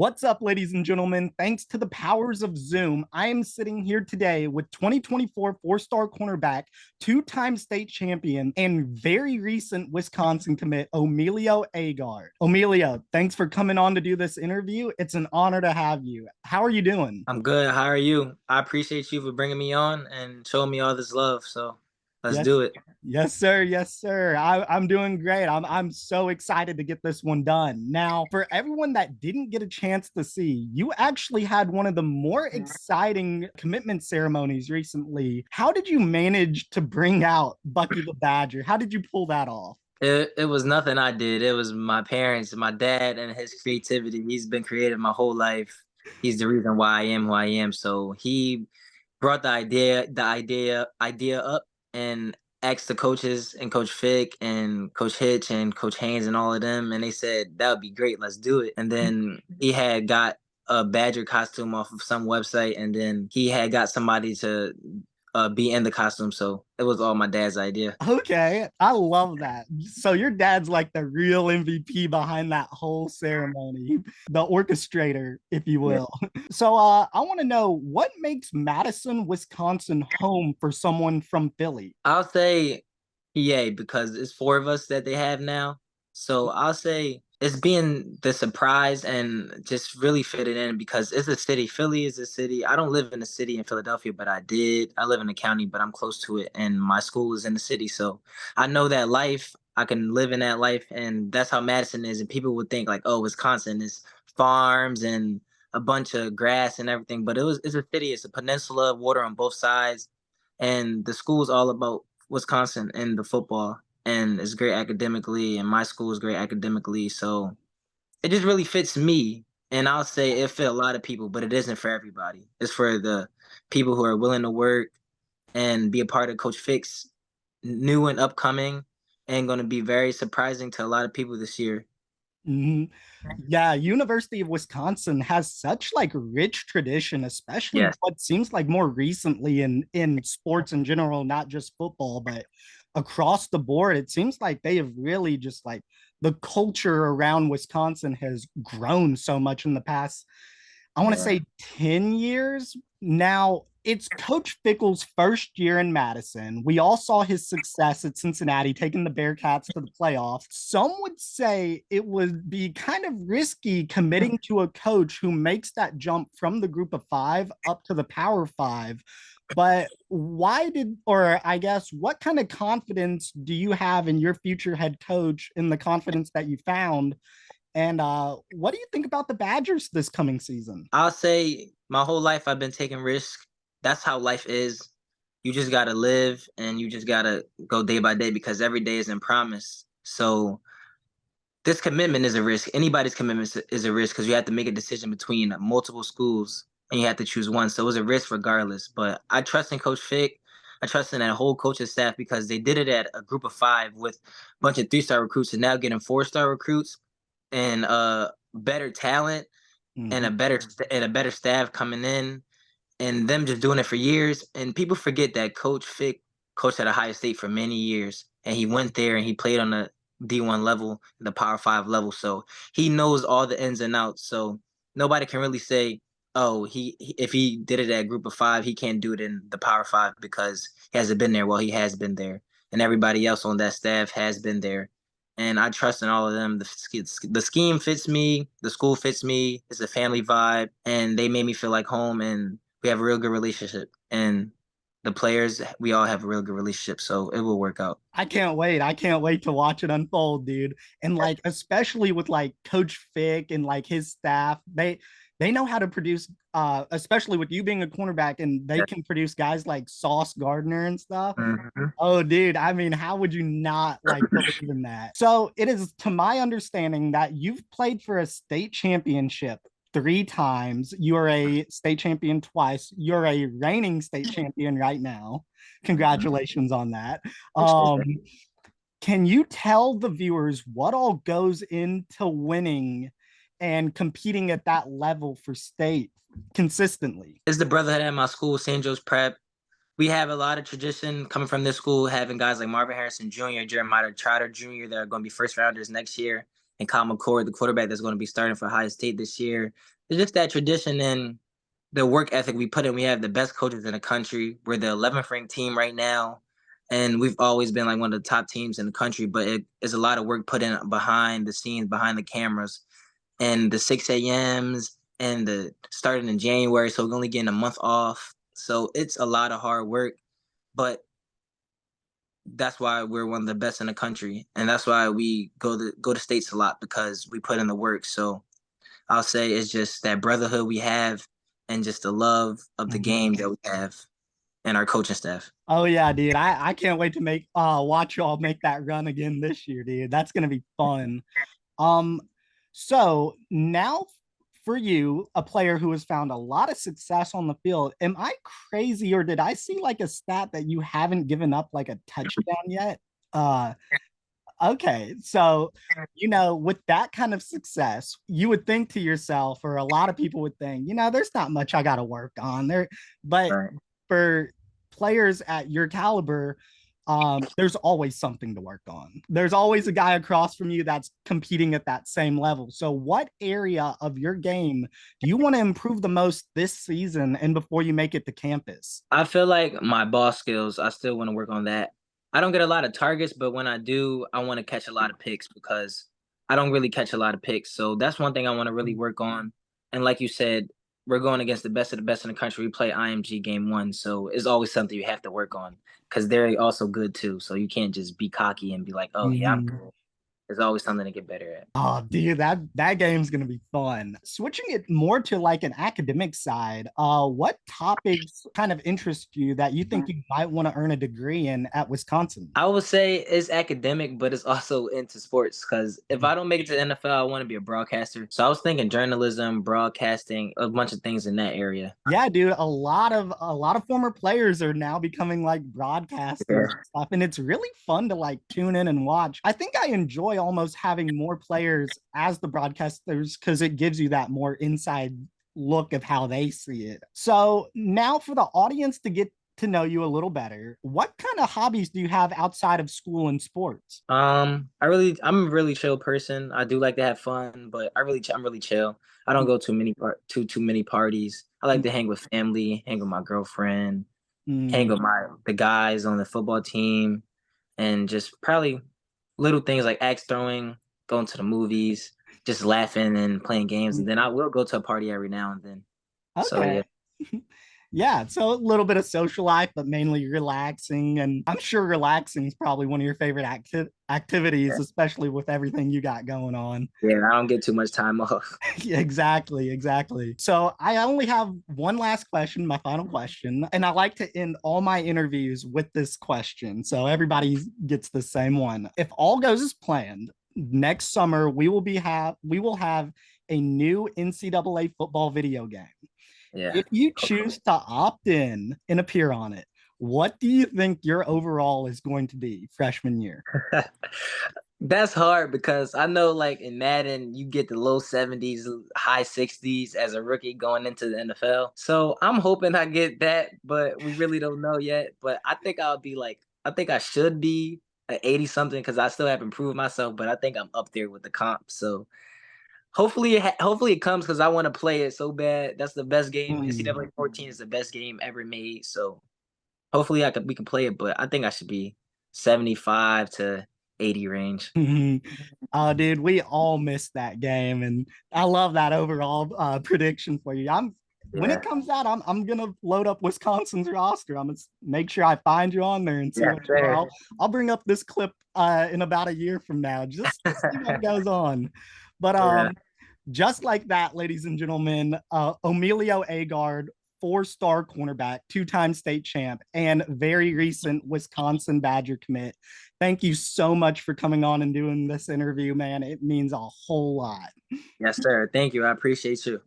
What's up, ladies and gentlemen? Thanks to the powers of Zoom, I am sitting here today with 2024 four-star cornerback, two-time state champion, and very recent Wisconsin commit, Omilio Agard. Omilio, thanks for coming on to do this interview. It's an honor to have you. How are you doing? I'm good. How are you? I appreciate you for bringing me on and showing me all this love. So let's Yes, do it. yes, sir. Yes, sir. I'm doing great. I'm so excited to get this one done. Now, for everyone that didn't get a chance to see, you actually had one of the more exciting commitment ceremonies recently. How did you manage to bring out Bucky the Badger? How did you pull that off? It was nothing I did. It was my parents, my dad, and his creativity. He's been creative my whole life. He's the reason why I am who I am. So he brought the idea up and asked the coaches and Coach Fick and Coach Hitch and Coach Haynes and all of them, and they said that would be great. Let's do it. And then he had got a Badger costume off of some website, and then he had got somebody to be in the costume. So it was all my dad's idea. Okay, I love that. So your dad's like the real MVP behind that whole ceremony, the orchestrator, if you Yeah. will. So I want to know what makes Madison, Wisconsin home for someone from Philly. I'll say EA because it's four of us that they have now. So I'll say it's being the surprise and just really fitting in because it's a city. Philly is a city. I don't live in a city in Philadelphia, but I did. I live in the county, but I'm close to it, and my school is in the city. So I know that life. I can live in that life, and that's how Madison is. And people would think like, oh, Wisconsin is farms and a bunch of grass and everything, but it's a city. It's a peninsula, water on both sides, and the school is all about Wisconsin and the football, and it's great academically, and my school is great academically. So it just really fits me. And I'll say it fit a lot of people, but it isn't for everybody. It's for the people who are willing to work and be a part of Coach Fick's new and upcoming, and going to be very surprising to a lot of people this year. Mhm. Yeah, University of Wisconsin has such like rich tradition, especially Yes. what seems like more recently in sports in general, not just football, but across the board. It seems like they have really just like the culture around Wisconsin has grown so much in the past, I want to Yeah. say 10 years. Now, it's Coach Fickle's first year in Madison. We all saw his success at Cincinnati, taking the Bearcats to the playoffs. Some would say it would be kind of risky committing to a coach who makes that jump from the group of five up to the power five. But why did, or I guess, what kind of confidence do you have in your future head coach in the confidence that you found? And what do you think about the Badgers this coming season? I'll say my whole life I've been taking risks. That's how life is. You just gotta live and you just gotta go day by day because every day isn't promised. So this commitment is a risk. Anybody's commitment is a risk because you have to make a decision between multiple schools and you have to choose one. So it was a risk regardless. But I trust in Coach Fick. I trust in that whole coaching staff because they did it at a group of five with a bunch of 3-star recruits and now getting 4-star recruits and better talent and Mhm. a better staff coming in and them just doing it for years. And people forget that Coach Fick coached at Ohio State for many years, and he went there and he played on the D1 level, the Power Five level. So he knows all the ins and outs. So nobody can really say, oh, if he did it at Group of Five, he can't do it in the Power Five because he hasn't been there. Well, he has been there, and everybody else on that staff has been there. And I trust in all of them. The scheme fits me. The school fits me. It's a family vibe, and they made me feel like home. And we have a real good relationship, and the players, we all have a real good relationship, so it will work out. I can't wait. I can't wait to watch it unfold, dude. And like, especially with like Coach Fick and like his staff, they know how to produce, especially with you being a cornerback, and they can produce guys like Sauce Gardner and stuff. Mhm. Oh, dude, I mean, how would you not like believe in that? So it is to my understanding that you've played for a state championship three times. You are a state champion twice. You're a reigning state champion right now. Congratulations on that. Appreciate Um, that. can you tell the viewers what all goes into winning and competing at that level for state consistently? It's the brotherhood at my school, St. Joe's Prep. We have a lot of tradition coming from this school, having guys like Marvin Harrison Jr., Jeremiah Trotter Jr. that are going to be first rounders next year. and Kyle McCord, the quarterback that's going to be starting for Ohio State this year. It's just that tradition and the work ethic we put in. We have the best coaches in the country. We're the 11th ranked team right now, and we've always been like one of the top teams in the country. But it is a lot of work put in behind the scenes, behind the cameras, and the 6 a.m.s and the starting in January. So we're only getting a month off. So it's a lot of hard work, but that's why we're one of the best in the country, and that's why we go to states a lot because we put in the work. So I'll say it's just that brotherhood we have, and just the love of the Mhm. game that we have, and our coaching staff. Oh yeah, dude. I can't wait to make watch y'all make that run again this year, dude. That's gonna be fun. Um, so now for you, a player who has found a lot of success on the field, am I crazy or did I see like a stat that you haven't given up like a touchdown yet? Uh, okay. So, with that kind of success, you would think to yourself, or a lot of people would think, there's not much I got to work on there. But Right. for players at your caliber, there's always something to work on. There's always a guy across from you that's competing at that same level. So, what area of your game do you want to improve the most this season and before you make it to campus? I feel like my ball skills, I still want to work on that. I don't get a lot of targets, but when I do, I want to catch a lot of picks because I don't really catch a lot of picks. So that's one thing I want to really work on. And like you said, we're going against the best of the best in the country. We play IMG game one. So it's always something you have to work on because they're also good too. So you can't just be cocky and be like, oh, yeah, I'm Mhm. good. There's always something to get better at. Oh, dude, that game's gonna be fun. Switching it more to like an academic side, what topics kind of interest you that you think you might want to earn a degree in at Wisconsin? I would say it's academic, but it's also into sports. Because if I don't make it to the NFL, I want to be a broadcaster. So I was thinking journalism, broadcasting, a bunch of things in that area. Yeah, dude, a lot of former players are now becoming like broadcasters Yeah. and stuff, and it's really fun to like tune in and watch. I think I enjoy almost having more players as the broadcasters because it gives you that more inside look of how they see it. So now for the audience to get to know you a little better, what kind of hobbies do you have outside of school and sports? I'm a really chill person. I do like to have fun, but I'm really chill. I don't go too many parties. I like to hang with family, hang with my girlfriend, hang Mm, with the guys on the football team, and just probably little things like axe throwing, going to the movies, just laughing and playing games, and then I will go to a party every now and then. So okay. yeah, Yeah, so a little bit of social life, but mainly relaxing. And I'm sure relaxing is probably one of your favorite activities, yeah, especially with everything you got going on. yeah. I don't get too much time off. Yeah, exactly, exactly. So I only have one last question, my final question, and I like to end all my interviews with this question. So everybody gets the same one. If all goes as planned, next summer we will have a new NCAA football video game. Yeah. If you choose to opt in and appear on it, what do you think your overall is going to be freshman year? That's hard because I know like in Madden you get the low 70s, high 60s as a rookie going into the NFL. So I'm hoping I get that, but we really don't know yet. But I think I should be an 80 something because I still haven't proved myself, but I think I'm up there with the comp. So hopefully it comes because I want to play it so bad. That's the best game. Hmm. NCAA 14 is the best game ever made. So hopefully we can play it, but I think I should be 75 to 80 range. Dude, we all missed that game, and I love that overall prediction for you. I'm When it Yeah. comes out, I'm gonna load up Wisconsin's roster. I'm gonna make sure I find you on there and see Yeah, what you are. sure. I'll bring up this clip in about a year from now just to see what goes on. But Yeah. just like that, ladies and gentlemen, Omilio Agard, four-star cornerback, two-time state champ, and very recent Wisconsin Badger commit. Thank you so much for coming on and doing this interview, man. It means a whole lot. Yes, sir. Thank you. I appreciate you.